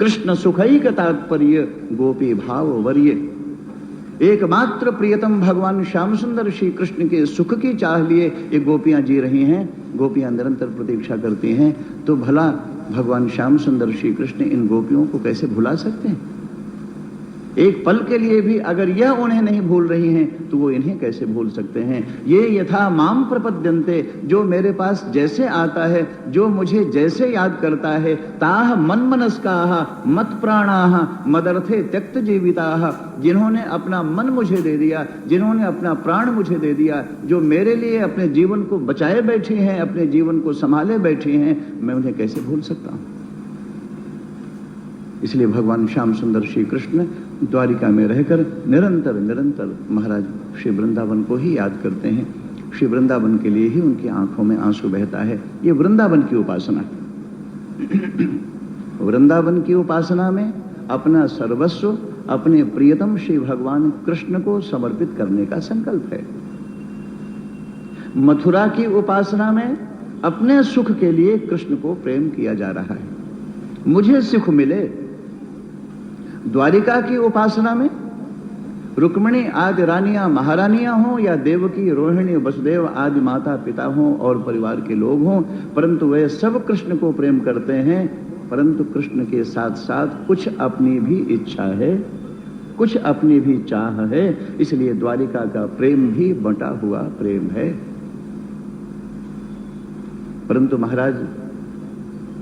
कृष्ण सुखैक तात्पर्य गोपी भाव वर्य। एकमात्र प्रियतम भगवान श्याम सुंदर श्री कृष्ण के सुख की चाह लिए ये गोपियां जी रही हैं, गोपियां निरंतर प्रतीक्षा करती हैं। तो भला भगवान श्याम सुंदर श्री कृष्ण इन गोपियों को कैसे भुला सकते हैं? एक पल के लिए भी अगर यह उन्हें नहीं भूल रही हैं तो वो इन्हें कैसे भूल सकते हैं? ये यथा माम प्रपद्यन्ते, जो मेरे पास जैसे आता है, जो मुझे जैसे याद करता है, ताह मनमनस्काः मत प्राणाः मदर्थे त्यक्त जीविताः, जिन्होंने अपना मन मुझे दे दिया, जिन्होंने अपना प्राण मुझे दे दिया, जो मेरे लिए अपने जीवन को बचाए बैठी हैं, अपने जीवन को संभाले बैठी हैं, मैं उन्हें कैसे भूल सकता हूं? इसलिए भगवान श्याम सुंदर श्री कृष्ण द्वारिका में रहकर निरंतर निरंतर महाराज श्री वृंदावन को ही याद करते हैं। श्री वृंदावन के लिए ही उनकी आंखों में आंसू बहता है। ये वृंदावन की उपासना है। वृंदावन की उपासना में अपना सर्वस्व अपने प्रियतम श्री भगवान कृष्ण को समर्पित करने का संकल्प है। मथुरा की उपासना में अपने सुख के लिए कृष्ण को प्रेम किया जा रहा है, मुझे सुख मिले। द्वारिका की उपासना में रुक्मिणी आदि रानियां महारानियां हों या देवकी रोहिणी वसुदेव आदि माता पिता हों और परिवार के लोग हों, परंतु वे सब कृष्ण को प्रेम करते हैं, परंतु कृष्ण के साथ साथ कुछ अपनी भी इच्छा है, कुछ अपनी भी चाह है। इसलिए द्वारिका का प्रेम भी बंटा हुआ प्रेम है। परंतु महाराज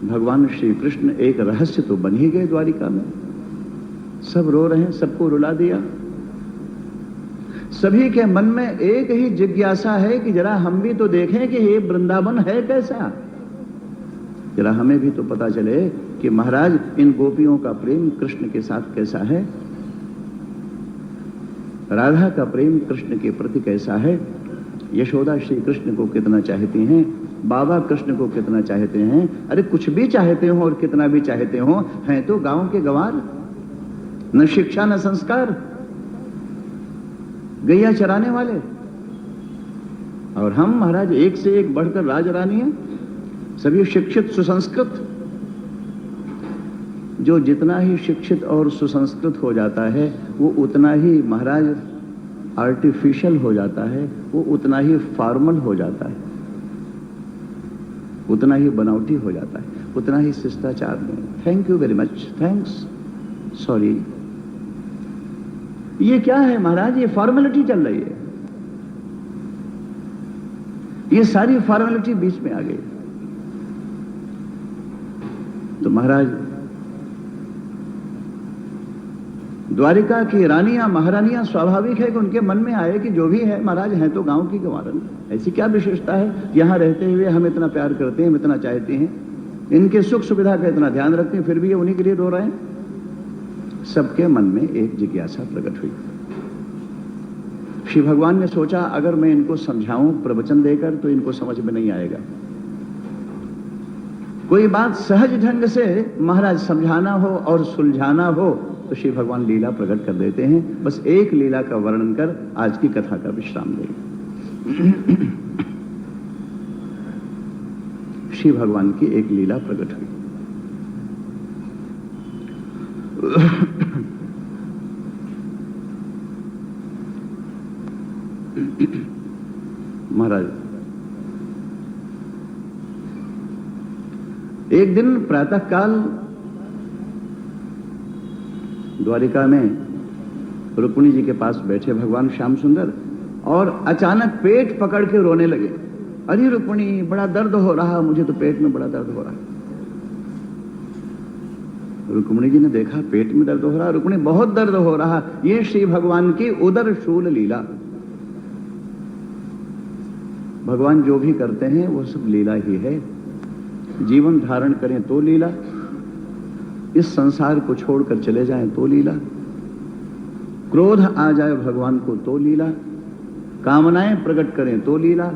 भगवान श्री कृष्ण एक रहस्य तो बन ही गए द्वारिका में। सब रो रहे हैं, सबको रुला दिया। सभी के मन में एक ही जिज्ञासा है कि जरा हम भी तो देखें कि ये वृंदावन है कैसा, जरा हमें भी तो पता चले कि महाराज इन गोपियों का प्रेम कृष्ण के साथ कैसा है, राधा का प्रेम कृष्ण के प्रति कैसा है, यशोदा श्री कृष्ण को कितना चाहती हैं, बाबा कृष्ण को कितना चाहते हैं। अरे कुछ भी चाहते हो और कितना भी चाहते हो, हैं तो गांव के गंवार, न शिक्षा न संस्कार, गैया चराने वाले। और हम महाराज एक से एक बढ़कर राज रानी हैं, सभी शिक्षित सुसंस्कृत। जो जितना ही शिक्षित और सुसंस्कृत हो जाता है वो उतना ही महाराज आर्टिफिशियल हो जाता है, वो उतना ही फॉर्मल हो जाता है, उतना ही बनावटी हो जाता है, उतना ही शिष्टाचार में। Thank you very much, thanks, sorry. ये क्या है महाराज? ये फॉर्मेलिटी चल रही है, ये सारी फॉर्मेलिटी बीच में आ गई। तो महाराज द्वारिका की रानियां महारानियां स्वाभाविक है कि उनके मन में आए कि जो भी है महाराज हैं तो गांव की गंवारन, ऐसी क्या विशेषता है, यहां रहते हुए हम इतना प्यार करते हैं, हम इतना चाहते हैं, इनके सुख सुविधा का इतना ध्यान रखते हैं, फिर भी ये उन्हीं के लिए रो रहे हैं। सबके मन में एक जिज्ञासा प्रकट हुई। श्री भगवान ने सोचा अगर मैं इनको समझाऊं प्रवचन देकर तो इनको समझ में नहीं आएगा, कोई बात सहज ढंग से महाराज समझाना हो और सुलझाना हो तो श्री भगवान लीला प्रकट कर देते हैं। बस एक लीला का वर्णन कर आज की कथा का विश्राम देंगे। श्री भगवान की एक लीला प्रकट हुई। महाराज एक दिन प्रातः काल द्वारिका में रुक्मिणी जी के पास बैठे भगवान श्याम सुंदर और अचानक पेट पकड़ के रोने लगे। अरे रुक्मिणी बड़ा दर्द हो रहा, मुझे तो पेट में बड़ा दर्द हो रहा। रुक्मिणी जी ने देखा पेट में दर्द हो रहा, रुक्मिणी बहुत दर्द हो रहा। ये श्री भगवान की उदर शूल लीला। भगवान जो भी करते हैं वो सब लीला ही है। जीवन धारण करें तो लीला, इस संसार को छोड़कर चले जाएं तो लीला, क्रोध आ जाए भगवान को तो लीला, कामनाएं प्रकट करें तो लीला,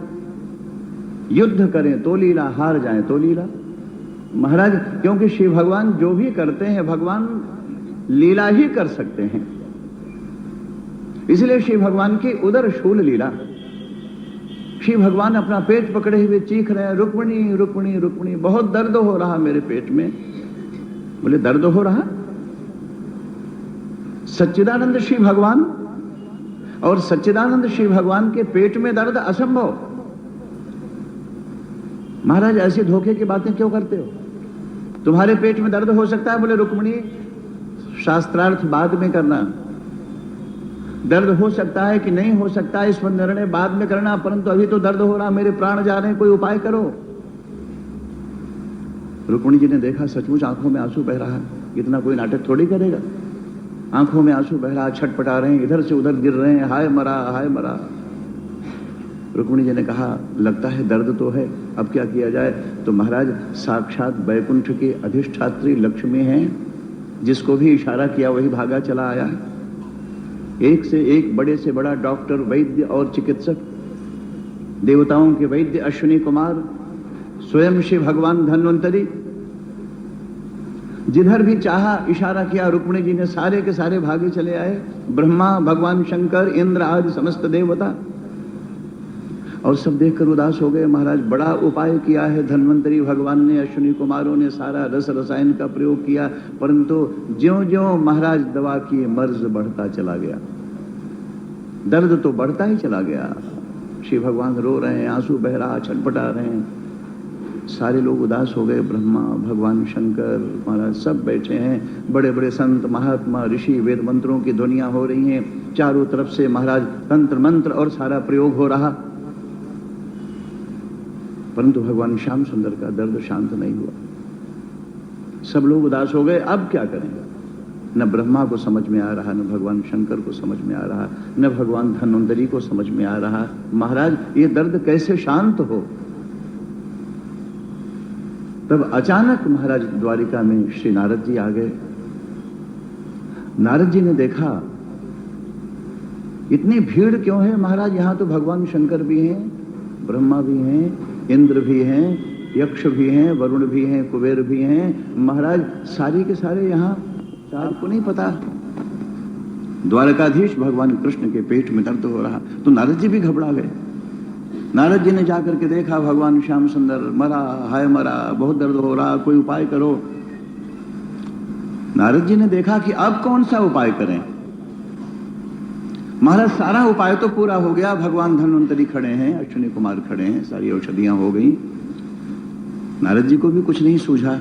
युद्ध करें तो लीला, हार जाएं तो लीला। महाराज क्योंकि श्री भगवान जो भी करते हैं भगवान लीला ही कर सकते हैं, इसलिए श्री भगवान की उदर शूल लीला। श्री भगवान अपना पेट पकड़े हुए चीख रहे हैं, रुक्मिणी रुक्मिणी रुक्मिणी बहुत दर्द हो रहा मेरे पेट में। बोले दर्द हो रहा? सच्चिदानंद श्री भगवान और सच्चिदानंद श्री भगवान के पेट में दर्द असंभव। महाराज ऐसे धोखे की बातें क्यों करते हो? तुम्हारे पेट में दर्द हो सकता है, बोले रुक्मिणी शास्त्रार्थ बाद में करना। दर्द हो सकता है कि नहीं हो सकता है इस पर निर्णय बाद में करना, परंतु अभी तो दर्द हो रहा, मेरे प्राण जा रहे हैं, कोई उपाय करो। रुक्मिणी जी ने देखा सचमुच आंखों में आंसू बह रहा है, इतना कोई नाटक थोड़ी करेगा। आंखों में आंसू बह रहा, छटपटा रहे हैं, इधर से उधर गिर रहे हैं, हाय मरा हाय मरा। रुक्मिणी जी ने कहा लगता है दर्द तो है, अब क्या किया जाए? तो महाराज साक्षात वैकुंठ की अधिष्ठात्री लक्ष्मी हैं, जिसको भी इशारा किया वही भागा चला आया है। एक से एक बड़े से बड़ा डॉक्टर, वैद्य और चिकित्सक, देवताओं के वैद्य अश्विनी कुमार, स्वयं श्री भगवान धन्वंतरी, जिधर भी चाहा इशारा किया रुक्मिणी जी ने, सारे के सारे भागे चले आए। ब्रह्मा, भगवान शंकर, इंद्र आदि समस्त देवता, और सब देखकर उदास हो गए। महाराज बड़ा उपाय किया है धन्वंतरी भगवान ने, अश्विनी कुमारों ने सारा रस रसायन का प्रयोग किया, परंतु ज्यों ज्यों महाराज दवा की मर्ज बढ़ता चला गया, दर्द तो बढ़ता ही चला गया। श्री भगवान रो रहे हैं, आंसू बह रहा, छटपटा रहे हैं, सारे लोग उदास हो गए। ब्रह्मा, भगवान शंकर, महाराज सब बैठे हैं, बड़े बड़े संत महात्मा ऋषि, वेद मंत्रों की ध्वनियां हो रही हैं, चारों तरफ से महाराज तंत्र मंत्र और सारा प्रयोग हो रहा, परंतु भगवान श्याम सुंदर का दर्द शांत नहीं हुआ। सब लोग उदास हो गए, अब क्या करेंगे? न ब्रह्मा को समझ में आ रहा, न भगवान शंकर को समझ में आ रहा, न भगवान धन्वंतरी को समझ में आ रहा, महाराज ये दर्द कैसे शांत हो? तब अचानक महाराज द्वारिका में श्री नारद जी आ गए। नारद जी ने देखा इतनी भीड़ क्यों है महाराज? यहां तो भगवान शंकर भी हैं, ब्रह्मा भी हैं, इंद्र भी हैं, यक्ष भी हैं, वरुण भी हैं, कुबेर भी हैं, महाराज सारी के सारे यहां, आपको नहीं पता द्वारकाधीश भगवान कृष्ण के पेट में दर्द हो रहा। तो नारद जी भी घबरा गए। नारद जी ने जाकर के देखा भगवान श्याम सुंदर मरा, हाय मरा, बहुत दर्द हो रहा, कोई उपाय करो। नारद जी ने देखा कि अब कौन सा उपाय करें? महाराज सारा उपाय तो पूरा हो गया, भगवान धन्वंतरी खड़े हैं, अश्विनी कुमार खड़े हैं, सारी औषधियां हो गई, नारद जी को भी कुछ नहीं सूझा।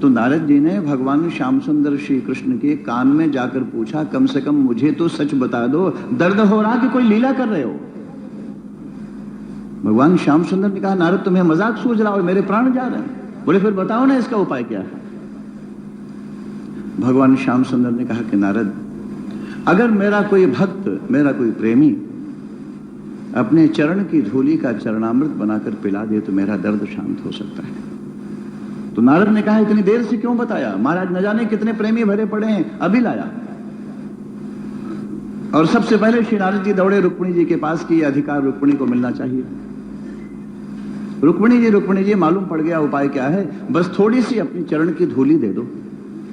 तो नारद जी ने भगवान श्याम सुंदर श्री कृष्ण के कान में जाकर पूछा, कम से कम मुझे तो सच बता दो, दर्द हो रहा कि कोई लीला कर रहे हो? भगवान श्याम सुंदर ने कहा नारद तुम्हें मजाक सूझ रहा हो, मेरे प्राण जा रहे हैं। बोले फिर बताओ ना इसका उपाय क्या है? भगवान श्याम सुंदर ने कहा कि नारद अगर मेरा कोई भक्त, मेरा कोई प्रेमी अपने चरण की धूलि का चरणामृत बनाकर पिला दे तो मेरा दर्द शांत हो सकता है। तो नारद ने कहा इतनी देर से क्यों बताया? महाराज न जाने कितने प्रेमी भरे पड़े हैं, अभी लाया। और सबसे पहले श्री नारद जी दौड़े रुक्मिणी जी के पास कि यह अधिकार रुक्मिणी को मिलना चाहिए। रुक्मिणी जी मालूम पड़ गया उपाय क्या है, बस थोड़ी सी अपनी चरण की धूलि दे दो।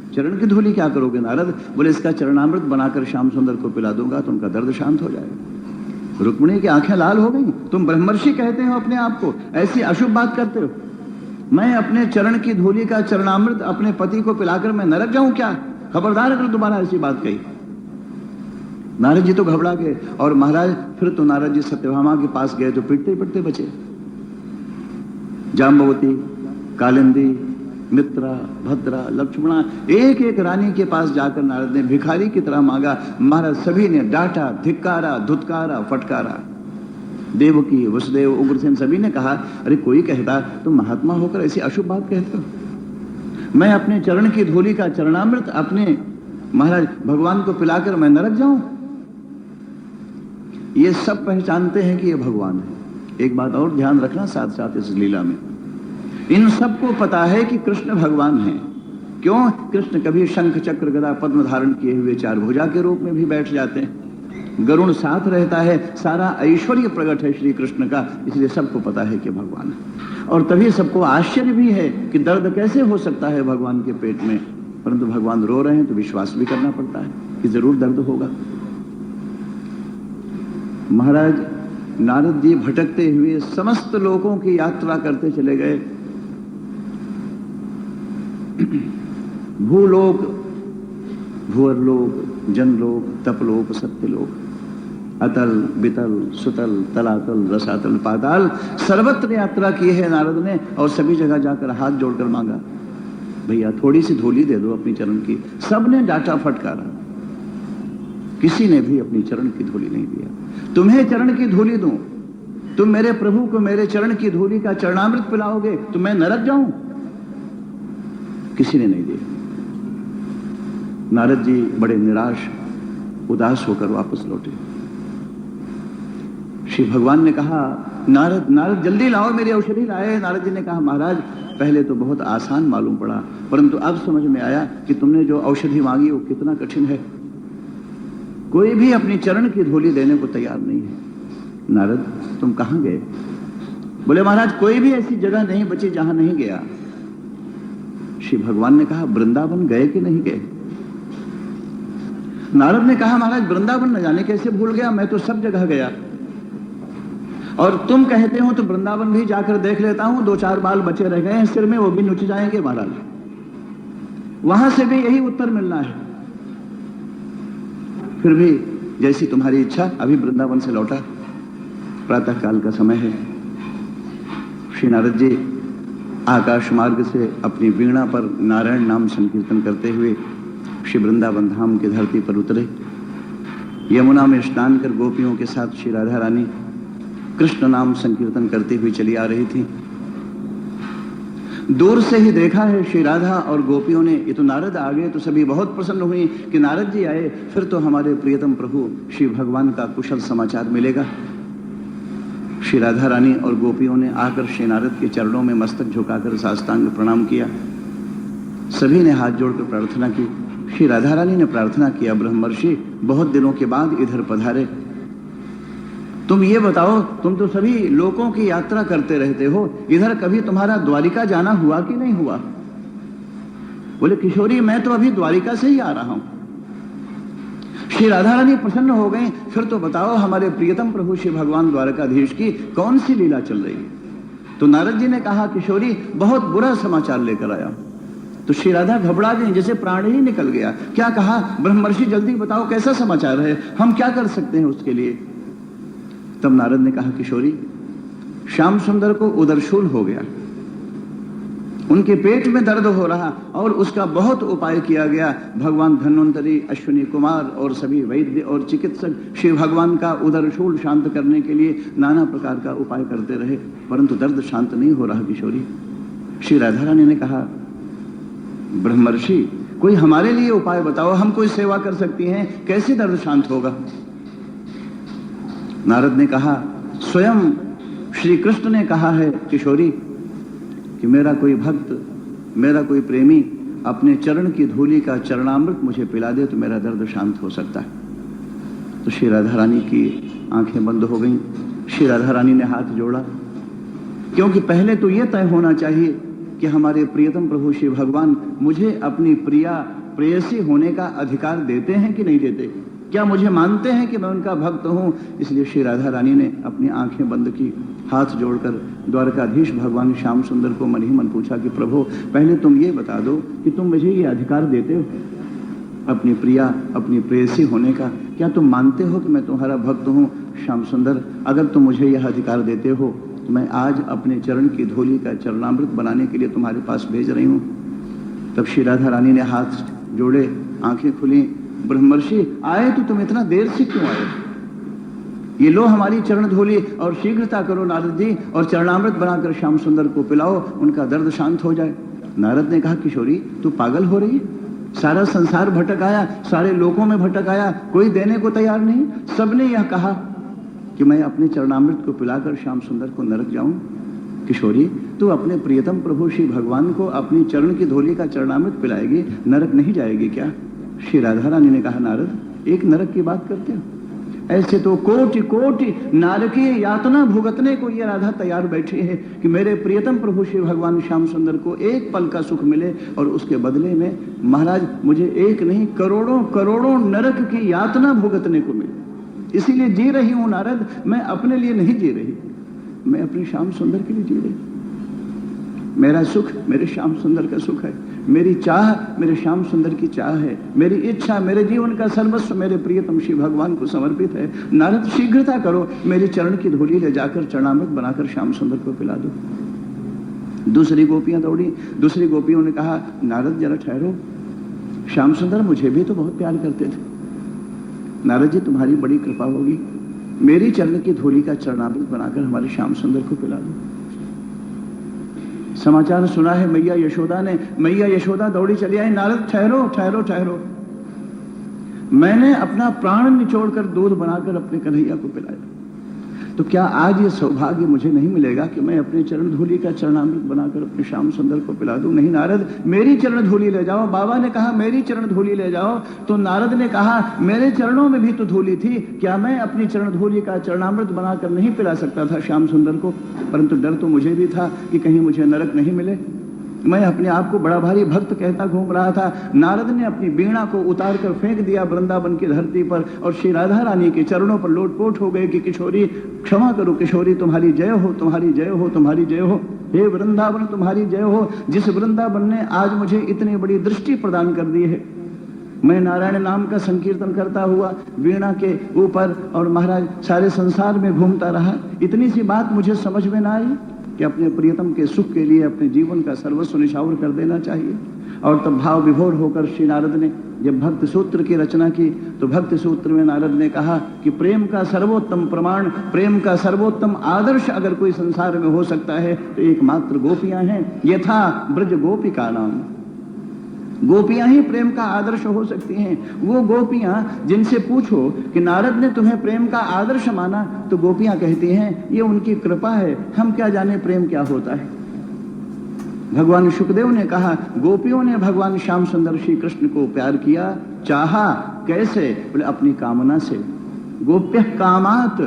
चरण की धूलि क्या करोगे नारद? बोले इसका चरणामृत बनाकर श्याम सुंदर को पिला दूंगा तो उनका दर्द शांत हो जाएगा। रुक्मिणी की आंखें लाल हो गई। तुम ब्रह्मर्षि कहते हो अपने आप को, ऐसी अशुभ बात करते हो? मैं अपने चरण की धूलि का चरणामृत अपने पति को पिलाकर मैं नरक जाऊं क्या? खबरदार अगर दोबारा ऐसी बात कही। नारद जी तो घबरा गए। और महाराज फिर तो नारद जी सत्यभामा के पास गए तो पिटते पिटते बचे। जाम्बवती, कालिंदी, मित्रा, भद्रा, लक्ष्मणा, एक एक रानी के पास जाकर नारद ने भिखारी की तरह मांगा। महाराज सभी ने डांटा, धिक्कारा, धुतकारा, फटकारा। देवकी, वसुदेव, उग्रसेन सभी ने कहा अरे कोई कहता तुम महात्मा होकर ऐसी अशुभ बात कहते हो? मैं अपने चरण की धूलि का चरणामृत अपने महाराज भगवान को पिलाकर मैं नरक जाऊं? ये सब पहचानते हैं कि ये भगवान है। एक बात और ध्यान रखना साथ साथ इस लीला में, इन सबको पता है कि कृष्ण भगवान हैं। क्यों? कृष्ण कभी शंख चक्र गदा पद्म धारण किए हुए चार भुजा के रूप में भी बैठ जाते हैं, गरुण साथ रहता है, सारा ऐश्वर्य प्रकट है श्री कृष्ण का, इसलिए सबको पता है कि भगवान है। और तभी सबको आश्चर्य भी है कि दर्द कैसे हो सकता है भगवान के पेट में, परंतु भगवान रो रहे हैं तो विश्वास भी करना पड़ता है कि जरूर दर्द होगा। महाराज नारद जी भटकते हुए समस्त लोगों की यात्रा करते चले गए। भूलोक, भुवरलोक, जनलोक, तपलोक, सत्यलोक, अतल, बितल, सुतल, तलातल, रसातल, पाताल, सर्वत्र यात्रा की है नारद ने और सभी जगह जाकर हाथ जोड़कर मांगा, भैया थोड़ी सी धूली दे दो अपनी चरण की। सबने डांटा फटकारा, किसी ने भी अपनी चरण की धूली नहीं दिया। तुम्हें चरण की धूली दूं, तुम मेरे प्रभु को मेरे चरण की धूली का चरणामृत पिलाओगे तो मैं नरक जाऊं? किसी ने नहीं दिया। नारद जी बड़े निराश, उदास होकर वापस लौटे। श्री भगवान ने कहा, नारद जल्दी लाओ, मेरी औषधि लाए। नारद जी ने कहा, महाराज पहले तो बहुत आसान मालूम पड़ा, परंतु अब समझ में आया कि तुमने जो औषधि मांगी वो कितना कठिन है। कोई भी अपनी चरण की धूली देने को तैयार नहीं है। नारद तुम कहां गए? बोले महाराज कोई भी ऐसी जगह नहीं बची जहां नहीं गया। श्री भगवान ने कहा, वृंदावन गए कि नहीं गए? नारद ने कहा, महाराज वृंदावन न जाने कैसे भूल गया, मैं तो सब जगह गया। और तुम कहते हो तो वृंदावन भी जाकर देख लेता हूं, 2-4 बाल बचे रह गए हैं सिर में, वो भी नुच जाएंगे महाराज। वहां से भी यही उत्तर मिलना है। फिर भी जैसी तुम्हारी इच्छा, अभी वृंदावन से लौटा, प्रातः काल का समय है। श्री नारद जी आकाश मार्ग से अपनी वीणा पर नारायण नाम संकीर्तन करते हुए श्री वृंदावन धाम की धरती पर उतरे। यमुना में स्नान कर गोपियों के साथ श्री राधा रानी कृष्ण नाम संकीर्तन करती हुई चली आ रही थी। दूर से ही देखा है श्री राधा और गोपियों ने, ये तो नारद आ गए, तो सभी बहुत प्रसन्न हुई कि नारद जी आए, फिर तो हमारे प्रियतम प्रभु श्री भगवान का कुशल समाचार मिलेगा। श्री राधा रानी और गोपियों ने आकर श्री नारद के चरणों में मस्तक झुकाकर साष्टांग प्रणाम किया। सभी ने हाथ जोड़कर प्रार्थना की। श्री राधा रानी ने प्रार्थना किया, ब्रह्मर्षि बहुत दिनों के बाद इधर पधारे, तुम ये बताओ, तुम तो सभी लोकों की यात्रा करते रहते हो, इधर कभी तुम्हारा द्वारिका जाना हुआ कि नहीं हुआ? बोले किशोरी मैं तो अभी द्वारिका से ही आ रहा हूं। श्री राधा रानी प्रसन्न हो गई, फिर तो बताओ हमारे प्रियतम प्रभु श्री भगवान द्वारकाधीश की कौन सी लीला चल रही है? तो नारद जी ने कहा, किशोरी बहुत बुरा समाचार लेकर आया। तो श्री राधा घबरा गई, जैसे प्राण ही निकल गया। क्या कहा? ब्रह्मर्षि जल्दी बताओ कैसा समाचार है, हम क्या कर सकते हैं उसके लिए? तब नारद ने कहा, किशोरी श्याम सुंदर को उदरशूल हो गया, उनके पेट में दर्द हो रहा और उसका बहुत उपाय किया गया। भगवान धन्वंतरी, अश्विनी कुमार और सभी वैद्य और चिकित्सक श्री भगवान का उदरशूल शांत करने के लिए नाना प्रकार का उपाय करते रहे, परंतु दर्द शांत नहीं हो रहा। किशोरी, श्री राधा रानी ने कहा, ब्रह्मर्षि कोई हमारे लिए उपाय बताओ, हम कोई सेवा कर सकती हैं, कैसे दर्द शांत होगा? नारद ने कहा, स्वयं श्री कृष्ण ने कहा है किशोरी कि मेरा कोई भक्त, मेरा कोई प्रेमी अपने चरण की धूली का चरणामृत मुझे पिला दे तो मेरा दर्द शांत हो सकता है। तो श्री राधा रानी की आंखें बंद हो गईं। श्री राधा रानी ने हाथ जोड़ा, क्योंकि पहले तो यह तय होना चाहिए कि हमारे प्रियतम प्रभु श्री भगवान मुझे अपनी प्रेयसी होने का अधिकार देते हैं कि नहीं देते, क्या मुझे मानते हैं कि मैं उनका भक्त हूं? इसलिए श्री राधा रानी ने अपनी आंखें बंद की, हाथ जोड़कर द्वारकाधीश भगवान श्याम सुंदर को मन ही मन पूछा कि प्रभु पहले तुम ये बता दो कि तुम मुझे ये अधिकार देते हो अपनी अपनी प्रेयसी होने का? क्या तुम मानते हो कि मैं तुम्हारा भक्त हूं? श्याम सुंदर, अगर तुम मुझे यह अधिकार देते हो तो मैं आज अपने चरण की धूली का चरणामृत बनाने के लिए तुम्हारे पास भेज रही हूं। तब श्री राधा रानी ने हाथ जोड़े, आंखें खुली, ब्रह्मर्षि आए तो तुम इतना देर से क्यों आए? ये लो हमारी चरण धूली और शीघ्रता करो नारद जी, और चरणामृत बनाकर श्याम सुंदर को पिलाओ, उनका दर्द शांत हो जाए। नारद ने कहा, किशोरी तू पागल हो रही है? सारा संसार भटक आया, सारे लोकों में भटक आया, कोई देने को तैयार नहीं। सबने यह कहा कि मैं अपने चरणामृत को पिलाकर श्याम सुंदर को नरक जाऊं। किशोरी तू अपने प्रियतम प्रभु श्री भगवान को अपनी चरण की धूली का चरणामृत पिलाएगी, नरक नहीं जाएगी क्या? श्री राधा रानी ने कहा, नारद एक नरक की बात करते हो? ऐसे तो कोटि कोटि नारकीय यातना भुगतने को ये राधा तैयार बैठी है कि मेरे प्रियतम प्रभु श्री भगवान श्याम सुंदर को एक पल का सुख मिले, और उसके बदले में महाराज मुझे एक नहीं करोड़ों करोड़ों नरक की यातना भुगतने को मिले। इसीलिए जी रही हूं नारद, मैं अपने लिए नहीं जी रही, मैं अपनी श्याम सुंदर के लिए जी रही। मेरा सुख मेरे श्याम सुंदर का सुख है, मेरी चाह मेरे श्याम सुंदर की चाह है, मेरी इच्छा मेरे जीवन का सर्वस्व मेरे प्रियतम श्री भगवान को समर्पित है। नारद शीघ्रता करो, मेरी चरण की धूली ले जाकर चरणामृत बनाकर श्याम सुंदर को पिला दो। दूसरी गोपियां दौड़ी, दूसरी गोपियों ने कहा नारद जरा ठहरो, श्याम सुंदर मुझे भी तो बहुत प्यार करते थे। नारद जी तुम्हारी बड़ी कृपा होगी, मेरी चरण की धूली का चरणामृत बनाकर हमारे श्याम सुंदर को पिला दो। समाचार सुना है मैया यशोदा ने, मैया यशोदा दौड़ी चली आई, नारद ठहरो ठहरो ठहरो, मैंने अपना प्राण निचोड़कर दूध बनाकर अपने कन्हैया को पिलाया, तो क्या आज ये सौभाग्य मुझे नहीं मिलेगा कि मैं अपने चरण धूली का चरणामृत बनाकर अपने श्याम सुंदर को पिला दूं? नहीं नारद, मेरी चरण धूली ले जाओ। बाबा ने कहा मेरी चरण धूली ले जाओ, तो नारद ने कहा मेरे चरणों में भी तो धूली थी, क्या मैं अपनी चरण धूली का चरणामृत बनाकर नहीं पिला सकता था श्याम सुंदर को? परंतु डर तो मुझे भी था कि कहीं मुझे नरक नहीं मिले। मैं अपने आप को बड़ा भारी भक्त कहता घूम रहा था। नारद ने अपनी वीणा को उतार कर फेंक दिया वृंदावन की धरती पर और श्री राधा रानी के चरणों पर लोटपोट हो गए कि किशोरी क्षमा करो, किशोरी तुम्हारी जय हो, तुम्हारी जय हो, तुम्हारी जय हो, हे वृंदावन तुम्हारी जय हो, जिस वृंदावन ने आज मुझे इतनी बड़ी दृष्टि प्रदान कर दी है। मैं नारायण नाम का संकीर्तन करता हुआ वीणा के ऊपर और महाराज सारे संसार में घूमता रहा, इतनी सी बात मुझे समझ में ना आई कि अपने प्रियतम के सुख के लिए अपने जीवन का सर्वस्व निछावर कर देना चाहिए। और तब भाव विभोर होकर श्री नारद ने जब भक्त सूत्र की रचना की, तो भक्त सूत्र में नारद ने कहा कि प्रेम का सर्वोत्तम प्रमाण, प्रेम का सर्वोत्तम आदर्श अगर कोई संसार में हो सकता है तो एकमात्र गोपियां हैं। यथा ब्रज गोपिका नाम, गोपियां ही प्रेम का आदर्श हो सकती हैं। वो गोपियां जिनसे पूछो कि नारद ने तुम्हें प्रेम का आदर्श माना, तो गोपियां कहती हैं ये उनकी कृपा है, हम क्या जाने प्रेम क्या होता है। भगवान शुकदेव ने कहा गोपियों ने भगवान श्याम सुंदर श्री कृष्ण को प्यार किया, चाहा कैसे? बोले अपनी कामना से। गोप्य कामात,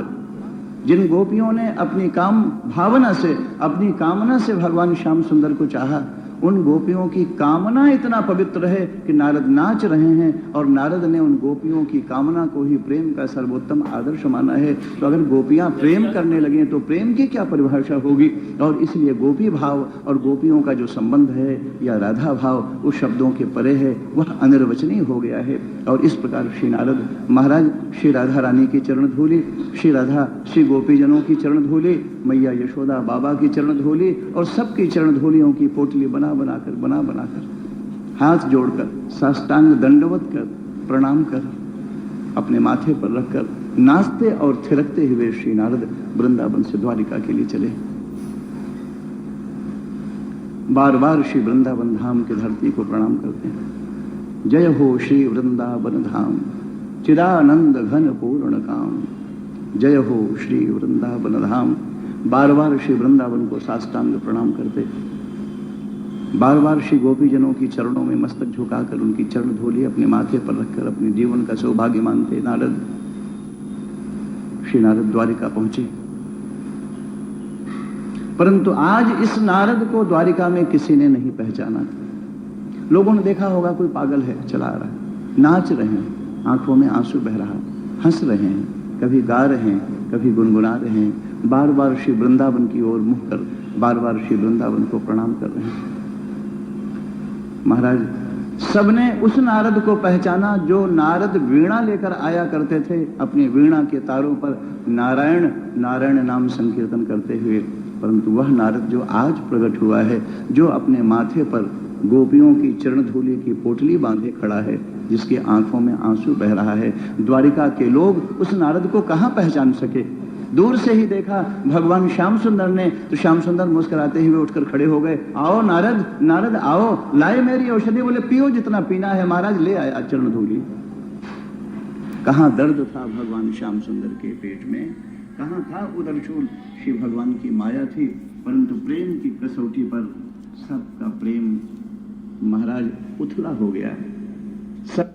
जिन गोपियों ने अपनी काम भावना से, अपनी कामना से भगवान श्याम सुंदर को चाहा, उन गोपियों की कामना इतना पवित्र है कि नारद नाच रहे हैं और नारद ने उन गोपियों की कामना को ही प्रेम का सर्वोत्तम आदर्श माना है। तो अगर गोपियां प्रेम करने लगे तो प्रेम की क्या परिभाषा होगी। और इसलिए गोपी भाव और गोपियों का जो संबंध है या राधा भाव उस शब्दों के परे है, वह अनिर्वचनीय हो गया है। और इस प्रकार श्री नारद महाराज श्री राधा रानी की चरण धूली, श्री राधा श्री गोपीजनों की चरण धूली, मैया यशोदा बाबा की चरण धूली और सबकी चरण धूलियों की पोटली बना बनाकर हाथ जोड़कर साष्टांग दंडवत कर प्रणाम कर अपने माथे पर रखकर नाचते और थिरकते हुए श्री नारद वृंदावन से द्वारिका के लिए चले। बार बार श्री वृंदावन धाम की धरती को प्रणाम करते हैं। जय हो श्री वृंदावन धाम, चिदानंद घन पूर्ण काम, जय हो श्री वृंदावन धाम। बार बार श्री वृंदावन को साष्टांग प्रणाम करते, बार बार श्री गोपीजनों की चरणों में मस्तक झुकाकर उनकी चरण धूली अपने माथे पर रखकर अपने जीवन का सौभाग्य मानते नारद श्री नारद द्वारिका पहुंचे। परंतु आज इस नारद को द्वारिका में किसी ने नहीं पहचाना। लोगों ने देखा होगा कोई पागल है चला रहा है, नाच रहे हैं, आंखों में आंसू बह रहा, हंस रहे हैं, कभी गा रहे हैं, कभी गुनगुना रहे हैं, बार बार श्री वृंदावन की ओर मुख कर बार बार श्री वृंदावन को प्रणाम कर रहे हैं। महाराज सबने उस नारद को पहचाना जो नारद वीणा लेकर आया करते थे, अपनी वीणा के तारों पर नारायण नारायण नाम संकीर्तन करते हुए। परंतु वह नारद जो आज प्रकट हुआ है, जो अपने माथे पर गोपियों की चरण धूली की पोटली बांधे खड़ा है, जिसकी आंखों में आंसू बह रहा है, द्वारिका के लोग उस नारद को कहां पहचान सके। दूर से ही देखा भगवान श्याम सुंदर ने, तो श्याम सुंदर मुस्कुराते हुए उठकर खड़े हो गए, आओ नारद नारद आओ, लाए मेरी औषधि। बोले पियो जितना पीना है महाराज, ले आया चरण धूली। कहां दर्द था भगवान श्याम सुंदर के पेट में, कहां था उदरशूल श्री भगवान की माया थी। परंतु प्रेम की कसौटी पर सबका प्रेम महाराज उथला हो गया। सब